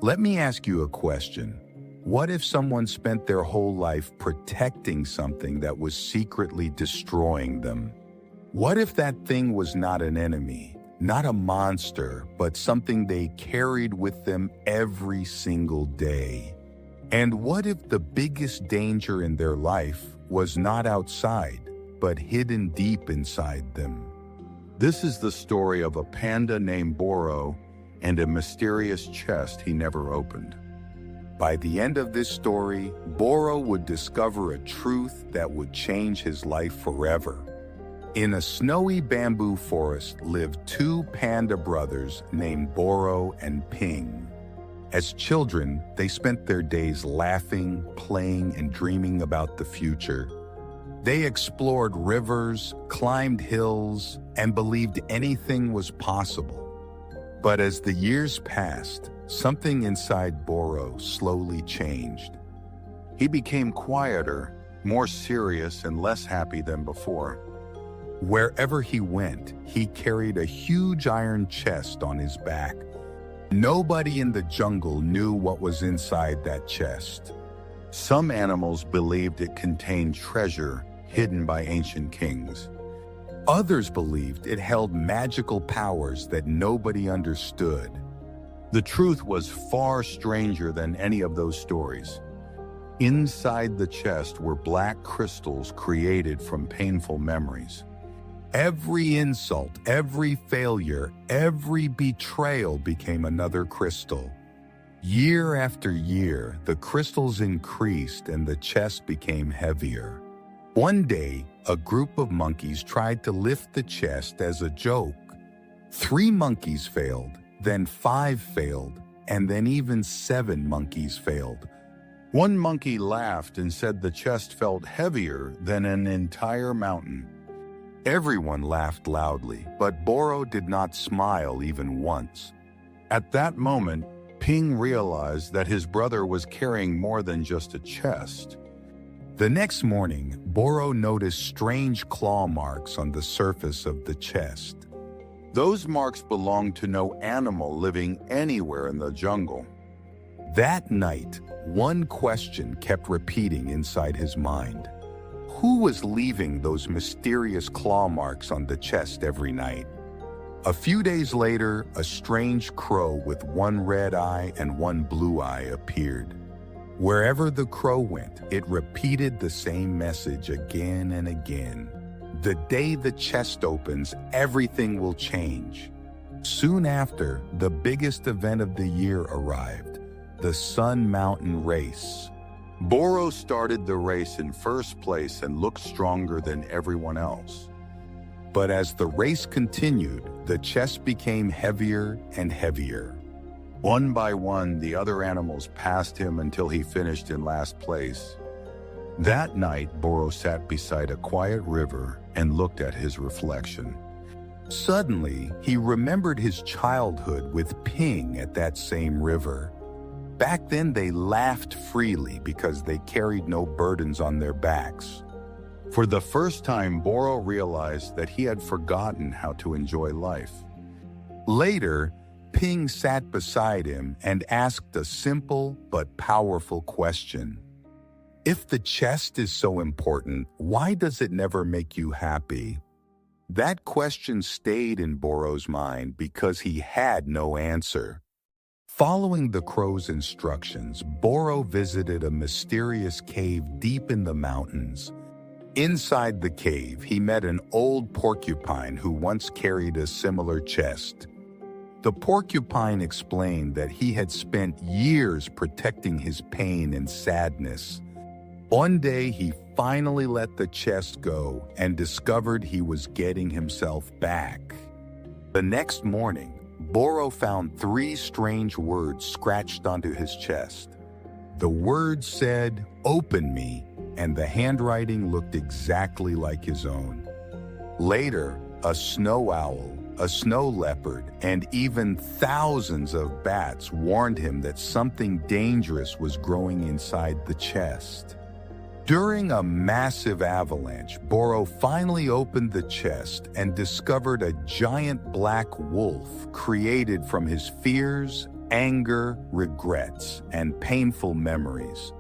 Let me ask you a question. What if someone spent their whole life protecting something that was secretly destroying them? What if that thing was not an enemy, not a monster, but something they carried with them every single day? And what if the biggest danger in their life was not outside, but hidden deep inside them? This is the story of a panda named Boro and a mysterious chest he never opened. By the end of this story, Boro would discover a truth that would change his life forever. In a snowy bamboo forest lived two panda brothers named Boro and Ping. As children, they spent their days laughing, playing, and dreaming about the future. They explored rivers, climbed hills, and believed anything was possible. But as the years passed, something inside Boro slowly changed. He became quieter, more serious, and less happy than before. Wherever he went, he carried a huge iron chest on his back. Nobody in the jungle knew what was inside that chest. Some animals believed it contained treasure hidden by ancient kings. Others believed it held magical powers that nobody understood. The truth was far stranger than any of those stories. Inside the chest were black crystals created from painful memories. Every insult, every failure, every betrayal became another crystal. Year after year, the crystals increased and the chest became heavier. One day, a group of monkeys tried to lift the chest as a joke. 3 monkeys failed, then 5 failed, and then even 7 monkeys failed. One monkey laughed and said the chest felt heavier than an entire mountain. Everyone laughed loudly, but Boro did not smile even once. At that moment, Ping realized that his brother was carrying more than just a chest. The next morning, Boro noticed strange claw marks on the surface of the chest. Those marks belonged to no animal living anywhere in the jungle. That night, one question kept repeating inside his mind. Who was leaving those mysterious claw marks on the chest every night? A few days later, a strange crow with one red eye and one blue eye appeared. Wherever the crow went, it repeated the same message again and again. The day the chest opens, everything will change. Soon after, the biggest event of the year arrived, the Sun Mountain Race. Boro started the race in first place and looked stronger than everyone else. But as the race continued, the chest became heavier and heavier. One by one, the other animals passed him until he finished in last place. That night, Boro sat beside a quiet river and looked at his reflection. Suddenly, he remembered his childhood with Ping at that same river. Back then, they laughed freely because they carried no burdens on their backs. For the first time, Boro realized that he had forgotten how to enjoy life. Later, Ping sat beside him and asked a simple but powerful question. If the chest is so important, why does it never make you happy? That question stayed in Boro's mind because he had no answer. Following the crow's instructions, Boro visited a mysterious cave deep in the mountains. Inside the cave, he met an old porcupine who once carried a similar chest. The porcupine explained that he had spent years protecting his pain and sadness. One day, he finally let the chest go and discovered he was getting himself back. The next morning, Boro found 3 strange words scratched onto his chest. The words said, "Open me," and the handwriting looked exactly like his own. Later, a snow owl, a snow leopard, and even thousands of bats warned him that something dangerous was growing inside the chest. During a massive avalanche, Boro finally opened the chest and discovered a giant black wolf created from his fears, anger, regrets, and painful memories.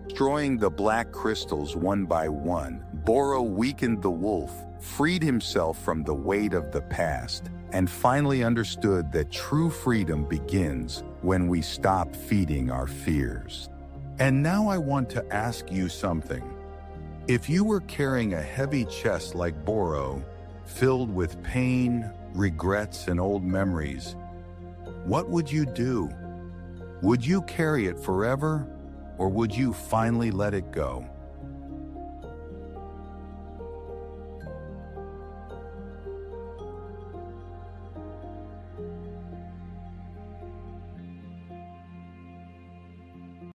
Destroying the black crystals one by one, Boro weakened the wolf, freed himself from the weight of the past, and finally understood that true freedom begins when we stop feeding our fears. And now I want to ask you something. If you were carrying a heavy chest like Boro, filled with pain, regrets, and old memories, what would you do? Would you carry it forever, or would you finally let it go?